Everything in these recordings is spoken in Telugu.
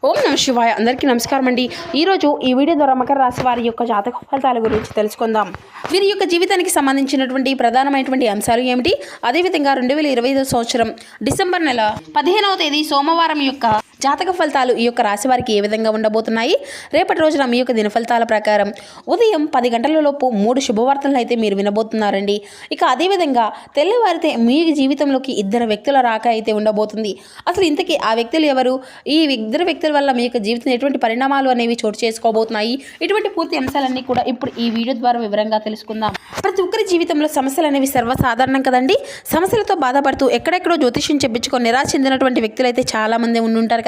ఓం నమ శివాయ. అందరికీ నమస్కారం అండి. ఈరోజు ఈ వీడియో ద్వారా మకర రాశి వారి యొక్క జాతక ఫలితాల గురించి తెలుసుకుందాం. వీరి యొక్క జీవితానికి సంబంధించినటువంటి ప్రధానమైనటువంటి అంశాలు ఏమిటి, అదేవిధంగా 2025 సంవత్సరం డిసెంబర్ నెల 15వ తేదీ సోమవారం యొక్క జాతక ఫలితాలు ఈ యొక్క రాశి వారికి ఏ విధంగా ఉండబోతున్నాయి. రేపటి రోజున మీ యొక్క దిన ఫలితాల ప్రకారం ఉదయం 10 గంటల లోపు 3 శుభవార్తలను అయితే మీరు వినబోతున్నారండి. ఇక అదేవిధంగా తెల్లవారితే మీ జీవితంలోకి 2 వ్యక్తుల రాక అయితే ఉండబోతుంది. అసలు ఇంతకీ ఆ వ్యక్తులు ఎవరు, ఈ 2 వ్యక్తుల వల్ల మీ యొక్క జీవితంలో ఎటువంటి పరిణామాలు అనేవి చోటు చేసుకోబోతున్నాయి, ఇటువంటి పూర్తి అంశాలన్నీ కూడా ఇప్పుడు ఈ వీడియో ద్వారా వివరంగా తెలుసుకుందాం. ప్రతి ఒక్కరి జీవితంలో సమస్యలు అనేవి సర్వసాధారణం కదండి. సమస్యలతో బాధపడుతూ ఎక్కడెక్కడో జ్యోతిష్యం చెప్పించుకొని నిరాశ చెందినటువంటి వ్యక్తులు అయితే చాలామంది ఉండుంటారు కదా.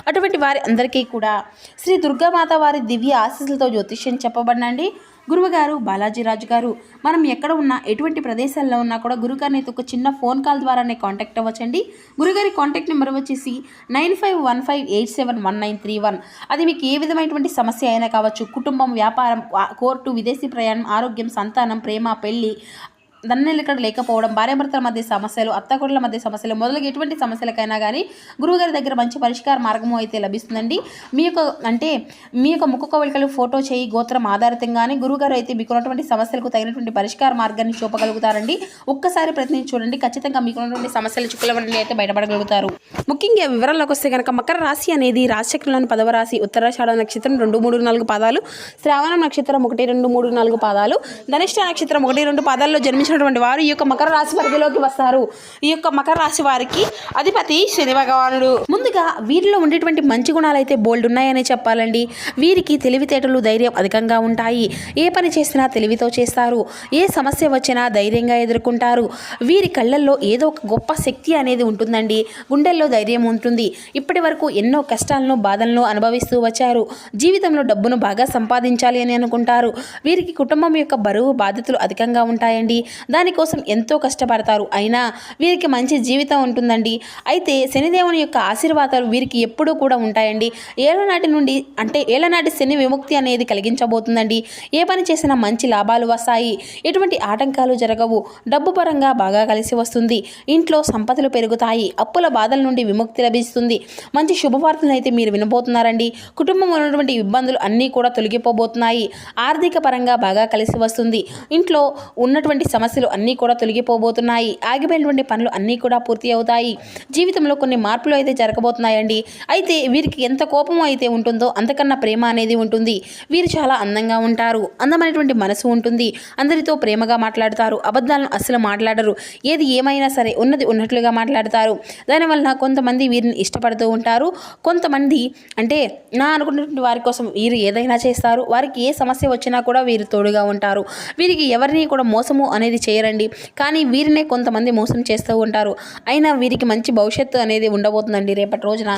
అటువంటి వారి అందరికీ కూడా శ్రీ దుర్గామాత వారి దివ్య ఆశీస్సులతో జ్యోతిష్యం చెప్పబడినండి. గురువుగారు బాలాజీరాజు గారు, మనం ఎక్కడ ఉన్నా ఎటువంటి ప్రదేశాల్లో ఉన్నా కూడా గురుగారిని ఒక చిన్న ఫోన్ కాల్ ద్వారానే కాంటాక్ట్ అవ్వచ్చండి. గురుగారి కాంటాక్ట్ నెంబర్ వచ్చేసి 9515871931. అది మీకు ఏ విధమైనటువంటి సమస్య అయినా కావచ్చు, కుటుంబం, వ్యాపారం, కోర్టు, విదేశీ ప్రయాణం, ఆరోగ్యం, సంతానం, ప్రేమ, పెళ్లి, దన్నెలికడ లేకపోవడం, భార్యాభర్తల మధ్య సమస్యలు, అత్తకొడల మధ్య సమస్యలు మొదలగు ఎటువంటి సమస్యలకైనా కానీ గురువుగారి దగ్గర మంచి పరిష్కార మార్గము అయితే లభిస్తుందండి. మీ యొక్క ముఖ కవళికలు, ఫోటో, చేయి, గోత్రం ఆధారితంగానే గురువుగారు అయితే మీకున్నటువంటి సమస్యలకు తగినటువంటి పరిష్కార మార్గాన్ని చూపగలుగుతారండి. ఒక్కసారి ప్రయత్నించి చూడండి, ఖచ్చితంగా మీకున్నటువంటి సమస్యలు చుక్కల నుండి అయితే బయటపడగలుగుతారు. ముఖ్యంగా వివరాల్లోకి వస్తే కనుక మకర రాశి అనేది రాశిచక్రంలోని 10వ రాశి. ఉత్తరాషాఢ నక్షత్రం 2, 3, 4 పాదాలు, శ్రావణ నక్షత్రం 1, 2, 3, 4 పాదాలు, ధనిష్ట నక్షత్రం 1, 2 పాదాల్లో జన్మించిన వారు ఈ యొక్క మకర రాశి పరిధిలోకి వస్తారు. ఈ యొక్క మకర రాశి వారికి అధిపతి శని భగవానుడు. ముందుగా వీరిలో ఉండేటువంటి మంచి గుణాలు అయితే బోల్డ్ ఉన్నాయని చెప్పాలండి. వీరికి తెలివితేటలు, ధైర్యం అధికంగా ఉంటాయి. ఏ పని చేసినా తెలివితో చేస్తారు. ఏ సమస్య వచ్చినా ధైర్యంగా ఎదుర్కొంటారు. వీరి కళ్ళల్లో ఏదో ఒక గొప్ప శక్తి అనేది ఉంటుందండి. గుండెల్లో ధైర్యం ఉంటుంది. ఇప్పటి వరకు ఎన్నో కష్టాలను, బాధలను అనుభవిస్తూ వచ్చారు. జీవితంలో డబ్బును బాగా సంపాదించాలి అని అనుకుంటారు. వీరికి కుటుంబం యొక్క బరువు, బాధ్యతలు అధికంగా ఉంటాయండి. దానికోసం ఎంతో కష్టపడతారు. అయినా వీరికి మంచి జీవితం ఉంటుందండి. అయితే శనిదేవుని యొక్క ఆశీర్వాదాలు వీరికి ఎప్పుడూ కూడా ఉంటాయండి. ఏళ్ళనాటి శని విముక్తి అనేది కలిగించబోతుందండి. ఏ పని చేసినా మంచి లాభాలు వస్తాయి. ఎటువంటి ఆటంకాలు జరగవు. డబ్బు పరంగా బాగా కలిసి వస్తుంది. ఇంట్లో సంపదలు పెరుగుతాయి. అప్పుల బాధల నుండి విముక్తి లభిస్తుంది. మంచి శుభవార్తలను అయితే మీరు వినబోతున్నారండి. కుటుంబంలో ఉన్నటువంటి ఇబ్బందులు అన్నీ కూడా తొలగిపోబోతున్నాయి. ఆర్థిక పరంగా బాగా కలిసి వస్తుంది. ఇంట్లో ఉన్నటువంటి సమస్యలు అన్నీ కూడా తొలగిపోబోతున్నాయి. ఆగిపోయినటువంటి పనులు అన్నీ కూడా పూర్తి అవుతాయి. జీవితంలో కొన్ని మార్పులు అయితే జరగబోతున్నాయండి. అయితే వీరికి ఎంత కోపం అయితే ఉంటుందో అంతకన్నా ప్రేమ అనేది ఉంటుంది. వీరు చాలా అందంగా ఉంటారు. అందమైనటువంటి మనసు ఉంటుంది. అందరితో ప్రేమగా మాట్లాడతారు. అబద్ధాలను అస్సలు మాట్లాడరు. ఏది ఏమైనా సరే ఉన్నది ఉన్నట్లుగా మాట్లాడతారు. దానివల్ల కొంతమంది వీరిని ఇష్టపడుతూ ఉంటారు. కొంతమంది అంటే అనుకున్నటువంటి వారి కోసం వీరు ఏదైనా చేస్తారు. వారికి ఏ సమస్య వచ్చినా కూడా వీరు తోడుగా ఉంటారు. వీరికి ఎవరిని కూడా మోసము అనేది చేయరండి. కానీ వీరినే కొంతమంది మోసం చేస్తూ ఉంటారు. అయినా వీరికి మంచి భవిష్యత్తు అనేది ఉండబోతుందండి. రేపటి రోజున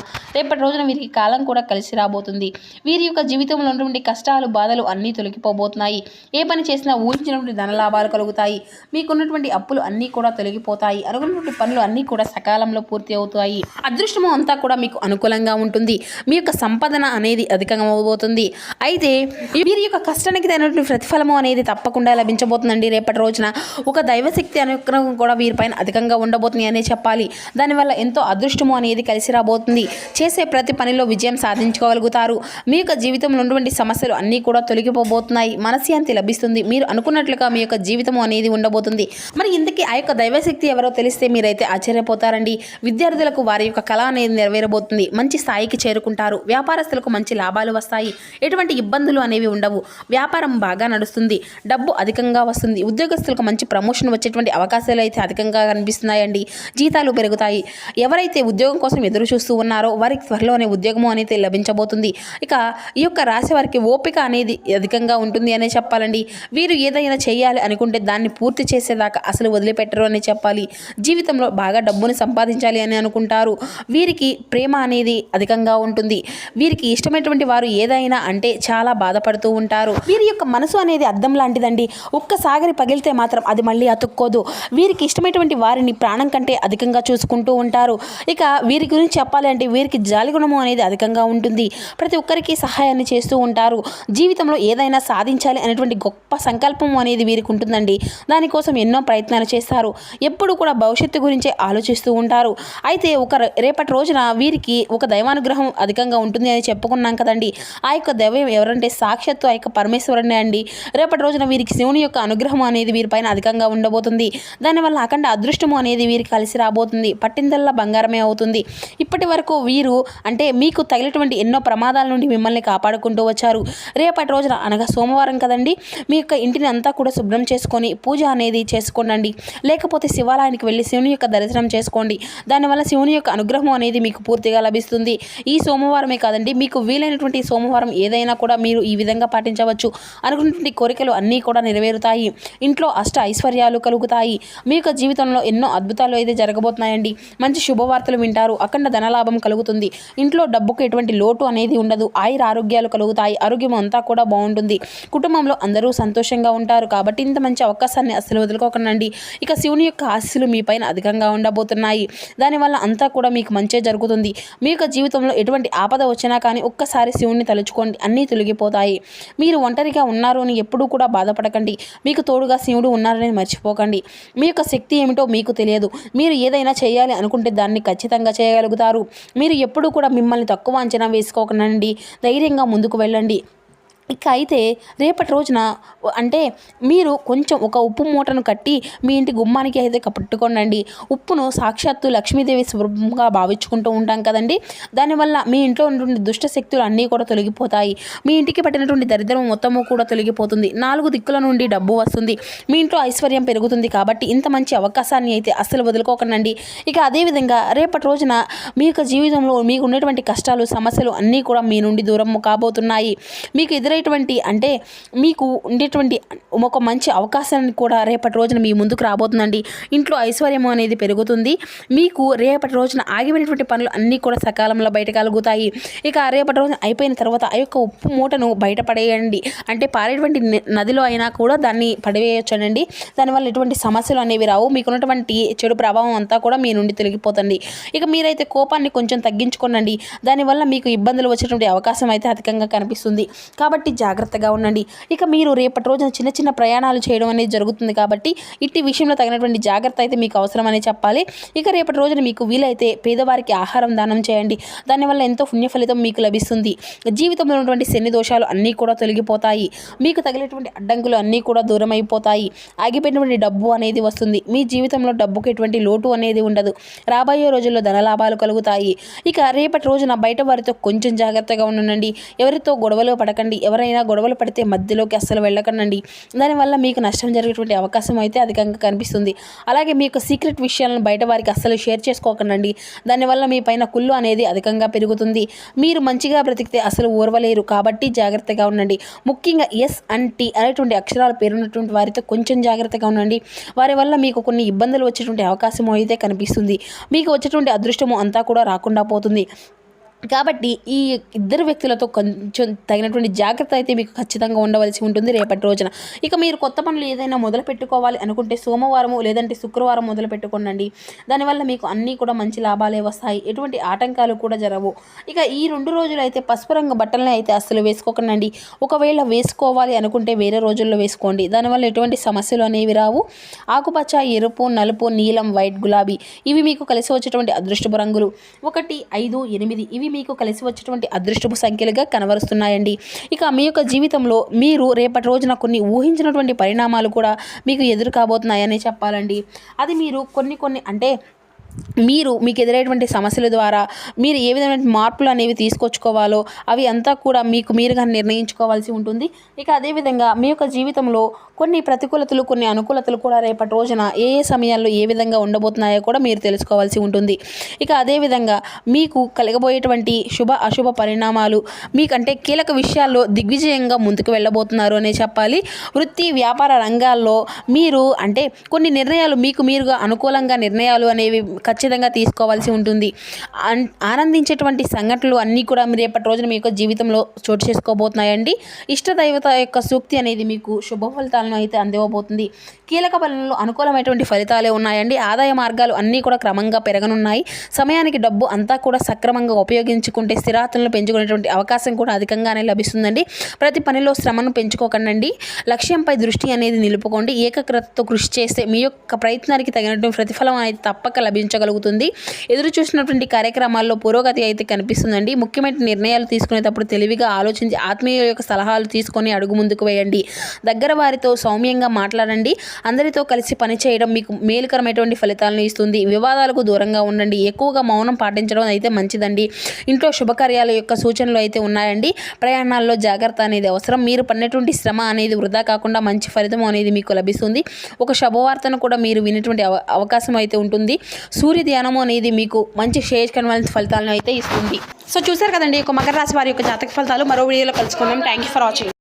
వీరికి కాలం కూడా కలిసి రాబోతుంది. వీరి యొక్క జీవితంలో ఉన్నటువంటి కష్టాలు, బాధలు అన్నీ తొలగిపోబోతున్నాయి. ఏ పని చేసినా ఊహించినటువంటి ధన లాభాలు కలుగుతాయి. మీకున్నటువంటి అప్పులు అన్నీ కూడా తొలగిపోతాయి. అనుకున్నటువంటి పనులు అన్నీ కూడా సకాలంలో పూర్తి అవుతాయి. అదృష్టము అంతా కూడా మీకు అనుకూలంగా ఉంటుంది. మీ యొక్క సంపాదన అనేది అధికంగా అవ్వబోతుంది. అయితే వీరి యొక్క కష్టానికి తగినటువంటి ప్రతిఫలము అనేది తప్పకుండా లభించబోతుందండి. రేపటి రోజున ఒక దైవశక్తి అనుగ్రహం కూడా వీరిపైన అధికంగా ఉండబోతుంది అనే చెప్పాలి. దానివల్ల ఎంతో అదృష్టము అనేది కలిసి రాబోతుంది. చేసే ప్రతి పనిలో విజయం సాధించుకోగలుగుతారు. మీ యొక్క జీవితంలో ఉన్నటువంటి సమస్యలు అన్నీ కూడా తొలగిపోబోతున్నాయి. మనశ్శాంతి లభిస్తుంది. మీరు అనుకున్నట్లుగా మీ యొక్క జీవితము అనేది ఉండబోతుంది. మరి ఇంతకీ ఆ యొక్క దైవశక్తి ఎవరో తెలిస్తే మీరైతే ఆశ్చర్యపోతారండి. విద్యార్థులకు వారి యొక్క కళ అనేది నెరవేరబోతుంది. మంచి స్థాయికి చేరుకుంటారు. వ్యాపారస్తులకు మంచి లాభాలు వస్తాయి. ఎటువంటి ఇబ్బందులు అనేవి ఉండవు. వ్యాపారం బాగా నడుస్తుంది. డబ్బు అధికంగా వస్తుంది. ఉద్యోగస్తులకు మంచి ప్రమోషన్ వచ్చేటువంటి అవకాశాలు అయితే అధికంగా కనిపిస్తున్నాయండి. జీతాలు పెరుగుతాయి. ఎవరైతే ఉద్యోగం కోసం ఎదురు చూస్తూ ఉన్నారో వారికి త్వరలోనే ఉద్యోగము అనేది లభించబోతుంది. ఇక ఈ యొక్క రాశి వారికి ఓపిక అనేది అధికంగా ఉంటుంది అనే చెప్పాలండి. వీరు ఏదైనా చేయాలి అనుకుంటే దాన్ని పూర్తి చేసేదాకా అసలు వదిలిపెట్టరు అని చెప్పాలి. జీవితంలో బాగా డబ్బును సంపాదించాలి అని అనుకుంటారు. వీరికి ప్రేమ అనేది అధికంగా ఉంటుంది. వీరికి ఇష్టమైనటువంటి వారు ఏదైనా అంటే చాలా బాధపడుతూ ఉంటారు. వీరి యొక్క మనసు అనేది అద్దం లాంటిదండి. ఒక్కసారి పగిలితే మాత్రం అది మళ్ళీ అతుక్కోదు. వీరికి ఇష్టమైనటువంటి వారిని ప్రాణం కంటే అధికంగా చూసుకుంటూ ఉంటారు. ఇక వీరి గురించి చెప్పాలి అంటే వీరికి జాలి గుణము అనేది అధికంగా ఉంటుంది. ప్రతి ఒక్కరికి సహాయాన్ని చేస్తూ ఉంటారు. జీవితంలో ఏదైనా సాధించాలి అనేటువంటి గొప్ప సంకల్పం అనేది వీరికి ఉంటుందండి. దానికోసం ఎన్నో ప్రయత్నాలు చేస్తారు. ఎప్పుడు కూడా భవిష్యత్తు గురించే ఆలోచిస్తూ ఉంటారు. అయితే రేపటి రోజున వీరికి ఒక దైవానుగ్రహం అధికంగా ఉంటుంది అని చెప్పుకున్నాం కదండి. ఆ యొక్క దైవం ఎవరంటే సాక్షాత్తు ఆ యొక్క పరమేశ్వరునే అండి. రేపటి రోజున వీరికి శివుని యొక్క అనుగ్రహం అనేది వీరిపైన అధికంగా ఉండబోతుంది. దానివల్ల అఖండ అదృష్టము అనేది వీరికి కలిసి రాబోతుంది. పట్టిందల్లా బంగారమే అవుతుంది. ఇప్పటి వరకు వీరు అంటే మీకు తగిలినటువంటి ఎన్నో ప్రమాదాల నుండి మిమ్మల్ని కాపాడుకుంటూ వచ్చారు. రేపటి రోజున అనగా సోమవారం కదండి, మీ యొక్క ఇంటిని అంతా కూడా శుభ్రం చేసుకొని పూజ అనేది చేసుకోండి. లేకపోతే శివాలయానికి వెళ్ళి శివుని యొక్క దర్శనం చేసుకోండి. దానివల్ల శివుని యొక్క అనుగ్రహం అనేది మీకు పూర్తిగా లభిస్తుంది. ఈ సోమవారమే కాదండి, మీకు వీలైనటువంటి సోమవారం ఏదైనా కూడా మీరు ఈ విధంగా పాటించవచ్చు. అనుకున్నటువంటి కోరికలు అన్నీ కూడా నెరవేరుతాయి. ఇంట్లో అష్ట ఐశ్వర్యాలు కలుగుతాయి. మీ యొక్క జీవితంలో ఎన్నో అద్భుతాలు అయితే జరగబోతున్నాయండి. మంచి శుభవార్తలు వింటారు. అఖండ ధనలాభం కలుగుతుంది. ఇంట్లో డబ్బుకు ఎటువంటి లోటు అనేది ఉండదు. ఆయుర ఆరోగ్యాలు కలుగుతాయి. ఆరోగ్యం అంతా కూడా బాగుంటుంది. కుటుంబంలో అందరూ సంతోషంగా ఉంటారు. కాబట్టి ఇంత మంచి అవకాశాన్ని అస్సలు వదులుకోకండి. ఇక శివుని యొక్క ఆశీస్సులు మీ పైన అధికంగా ఉండబోతున్నాయి. దానివల్ల అంతా కూడా మీకు మంచే జరుగుతుంది. మీ యొక్క జీవితంలో ఎటువంటి ఆపద వచ్చినా కానీ ఒక్కసారి శివుణ్ణి తలుచుకోండి, అన్నీ తొలగిపోతాయి. మీరు ఒంటరిగా ఉన్నారు అని ఎప్పుడూ కూడా బాధపడకండి. మీకు తోడుగా శివుడు ఉన్నారని మర్చిపోకండి. మీ యొక్క శక్తి ఏమిటో మీకు తెలియదు. మీరు ఏదైనా చేయాలి అనుకుంటే దాన్ని ఖచ్చితంగా చేయగలుగుతారు. మీరు ఎప్పుడూ కూడా మిమ్మల్ని తక్కువ అంచనా వేసుకోకండి. ధైర్యంగా ముందుకు వెళ్ళండి. ఇక అయితే రేపటి రోజున అంటే మీరు కొంచెం ఒక ఉప్పు మూటను కట్టి మీ ఇంటి గుమ్మానికి అయితే పట్టుకోండి. ఉప్పును సాక్షాత్తు లక్ష్మీదేవి స్వరూపంగా భావించుకుంటూ ఉంటాం కదండి. దానివల్ల మీ ఇంట్లో ఉన్నటువంటి దుష్ట శక్తులు అన్నీ కూడా తొలగిపోతాయి. మీ ఇంటికి పట్టినటువంటి దరిద్రం మొత్తము కూడా తొలగిపోతుంది. 4 దిక్కుల నుండి డబ్బు వస్తుంది. మీ ఇంట్లో ఐశ్వర్యం పెరుగుతుంది. కాబట్టి ఇంత మంచి అవకాశాన్ని అయితే అస్సలు వదులుకోకండి. ఇక అదేవిధంగా రేపటి రోజున మీ యొక్క జీవితంలో మీకు ఉన్నటువంటి కష్టాలు సమస్యలు అన్నీ కూడా మీ నుండి దూరం కాబోతున్నాయి. మీకు అంటే మీకు ఉండేటువంటి ఒక మంచి అవకాశాన్ని కూడా రేపటి రోజున మీ ముందుకు రాబోతుందండి. ఇంట్లో ఐశ్వర్యం అనేది పెరుగుతుంది. మీకు రేపటి రోజున ఆగిపోయినటువంటి పనులు అన్నీ కూడా సకాలంలో బయట కలుగుతాయి. ఇక రేపటి రోజున అయిపోయిన తర్వాత ఆ యొక్క ఉప్పు మూటను బయటపడేయండి. అంటే పారేటువంటి నదిలో అయినా కూడా దాన్ని పడివేయొచ్చండి. దానివల్ల ఎటువంటి సమస్యలు అనేవి రావు. మీకున్నటువంటి చెడు ప్రభావం అంతా కూడా మీ నుండి తొలగిపోతుంది. ఇక మీరైతే కోపాన్ని కొంచెం తగ్గించుకోనండి. దానివల్ల మీకు ఇబ్బందులు వచ్చేటువంటి అవకాశం అయితే అధికంగా కనిపిస్తుంది. కాబట్టి జాగ్రత్తగా ఉండండి. ఇక మీరు రేపటి రోజున చిన్న చిన్న ప్రయాణాలు చేయడం అనేది జరుగుతుంది. కాబట్టి ఇట్టి విషయంలో తగినటువంటి జాగ్రత్త అయితే మీకు అవసరమని చెప్పాలి. ఇక రేపటి రోజున మీకు వీలైతే పేదవారికి ఆహారం దానం చేయండి. దానివల్ల ఎంతో పుణ్య ఫలితం మీకు లభిస్తుంది. జీవితంలో ఉన్నటువంటి శని దోషాలు అన్నీ కూడా తొలగిపోతాయి. మీకు తగిలేటువంటి అడ్డంకులు అన్నీ కూడా దూరం అయిపోతాయి. ఆగిపోయినటువంటి డబ్బు అనేది వస్తుంది. మీ జీవితంలో డబ్బుకు ఎటువంటి లోటు అనేది ఉండదు. రాబోయే రోజుల్లో ధనలాభాలు కలుగుతాయి. ఇక రేపటి రోజున బయట వారితో కొంచెం జాగ్రత్తగా ఉండండి. ఎవరితో గొడవలు పడకండి. ఎవరైనా గొడవలు పడితే మధ్యలోకి అస్సలు వెళ్ళకండి. దానివల్ల మీకు నష్టం జరిగేటువంటి అవకాశం అయితే అధికంగా కనిపిస్తుంది. అలాగే మీకు సీక్రెట్ విషయాలను బయట వారికి అస్సలు షేర్ చేసుకోకండి. దానివల్ల మీ పైన కుళ్ళు అనేది అధికంగా పెరుగుతుంది. మీరు మంచిగా బ్రతికితే అసలు ఓర్వలేరు. కాబట్టి జాగ్రత్తగా ఉండండి. ముఖ్యంగా ఎస్ అండ్ టీ అనేటువంటి అక్షరాలు పేరున్నటువంటి వారితో కొంచెం జాగ్రత్తగా ఉండండి. వారి వల్ల మీకు కొన్ని ఇబ్బందులు వచ్చేటువంటి అవకాశం అయితే కనిపిస్తుంది. మీకు వచ్చేటువంటి అదృష్టము అంతా కూడా రాకుండా పోతుంది. కాబట్టి ఈ ఇద్దరు వ్యక్తులతో కొంచెం తగినటువంటి జాగ్రత్త అయితే మీకు ఖచ్చితంగా ఉండవలసి ఉంటుంది రేపటి రోజున. ఇక మీరు కొత్త పనులు ఏదైనా మొదలు పెట్టుకోవాలి అనుకుంటే సోమవారము లేదంటే శుక్రవారం మొదలు పెట్టుకోండి. దానివల్ల మీకు అన్నీ కూడా మంచి లాభాలే వస్తాయి. ఎటువంటి ఆటంకాలు కూడా జరగవు. ఇక ఈ 2 రోజులు అయితే పసుపు రంగు బట్టలను అయితే అస్సలు వేసుకోకండి. ఒకవేళ వేసుకోవాలి అనుకుంటే వేరే రోజుల్లో వేసుకోండి. దానివల్ల ఎటువంటి సమస్యలు అనేవి రావు. ఆకుపచ్చ, ఎరుపు, నలుపు, నీలం, వైట్, గులాబీ ఇవి మీకు కలిసి వచ్చేటువంటి అదృష్టపు రంగులు. 1, 5, 8 ఇవి మీకు కలిసి వచ్చేటువంటి అదృష్టపు సంఖ్యలుగా కనబరుస్తున్నాయండి. ఇక మీ యొక్క జీవితంలో మీరు రేపటి రోజున కొన్ని ఊహించినటువంటి పరిణామాలు కూడా మీకు ఎదురు కాబోతున్నాయని చెప్పాలండి. అది మీరు కొన్ని అంటే మీకు ఎదురైనటువంటి సమస్యల ద్వారా మీరు ఏ విధమైన మార్పులు అనేవి తీసుకొచ్చుకోవాలో అవి అంతా కూడా మీకు మీరుగా నిర్ణయించుకోవాల్సి ఉంటుంది. ఇక అదేవిధంగా మీ యొక్క జీవితంలో కొన్ని ప్రతికూలతలు కొన్ని అనుకూలతలు కూడా రేపటి రోజున ఏ సమయాల్లో ఏ విధంగా ఉండబోతున్నాయో కూడా మీరు తెలుసుకోవాల్సి ఉంటుంది. ఇక అదేవిధంగా మీకు కలగబోయేటువంటి శుభ అశుభ పరిణామాలు మీకంటే కీలక విషయాల్లో దిగ్విజయంగా ముందుకు వెళ్ళబోతున్నారు అనే చెప్పాలి. వృత్తి వ్యాపార రంగాల్లో మీరు అంటే కొన్ని నిర్ణయాలు మీరుగా అనుకూలంగా నిర్ణయాలు అనేవి ఖచ్చితంగా తీసుకోవాల్సి ఉంటుంది. ఆనందించేటువంటి సంఘటనలు అన్నీ కూడా రేపటి రోజున మీ యొక్క జీవితంలో చోటు చేసుకోబోతున్నాయండి. ఇష్టదైవత యొక్క సూక్తి అనేది మీకు శుభ ఫలితాలను అయితే అందివ్వబోతుంది. కీలక పనుల్లో అనుకూలమైనటువంటి ఫలితాలే ఉన్నాయండి. ఆదాయ మార్గాలు అన్నీ కూడా క్రమంగా పెరగనున్నాయి. సమయానికి డబ్బు అంతా కూడా సక్రమంగా ఉపయోగించుకుంటే స్థిరాతులను పెంచుకునేటువంటి అవకాశం కూడా అధికంగానే లభిస్తుందండి. ప్రతి పనిలో శ్రమను పెంచుకోకండి. లక్ష్యంపై దృష్టి అనేది నిలుపుకోండి. ఏకాగ్రతతో కృషి చేస్తే మీ యొక్క ప్రయత్నానికి తగినటువంటి ప్రతిఫలం అనేది తప్పక లభించగలుగుతుంది. ఎదురు చూసినటువంటి కార్యక్రమాల్లో పురోగతి అయితే కనిపిస్తుందండి. ముఖ్యమైన నిర్ణయాలు తీసుకునేటప్పుడు తెలివిగా ఆలోచించి ఆత్మీయుల యొక్క సలహాలు తీసుకొని అడుగు ముందుకు వేయండి. దగ్గర వారితో సౌమ్యంగా మాట్లాడండి. అందరితో కలిసి పనిచేయడం మీకు మేలుకరమైనటువంటి ఫలితాలను ఇస్తుంది. వివాదాలకు దూరంగా ఉండండి. ఎక్కువగా మౌనం పాటించడం అయితే మంచిదండి. ఇంట్లో శుభకార్యాల యొక్క సూచనలు అయితే ఉన్నాయండి. ప్రయాణాల్లో జాగ్రత్త అనేది అవసరం. మీరు పడినటువంటి శ్రమ అనేది వృధా కాకుండా మంచి ఫలితం అనేది మీకు లభిస్తుంది. ఒక శుభవార్తను కూడా మీరు వినేటువంటి అవకాశం అయితే ఉంటుంది. సూర్య ధ్యానము అనేది మీకు మంచి శ్రేయస్కరమైన ఫలితాలను అయితే ఇస్తుంది. సో చూసారు కదండి, ఒక మకర రాశి వారి యొక్క జాతక ఫలితాలు. మరో వీడియోలో కలుసుకుందాం. Thank you for watching.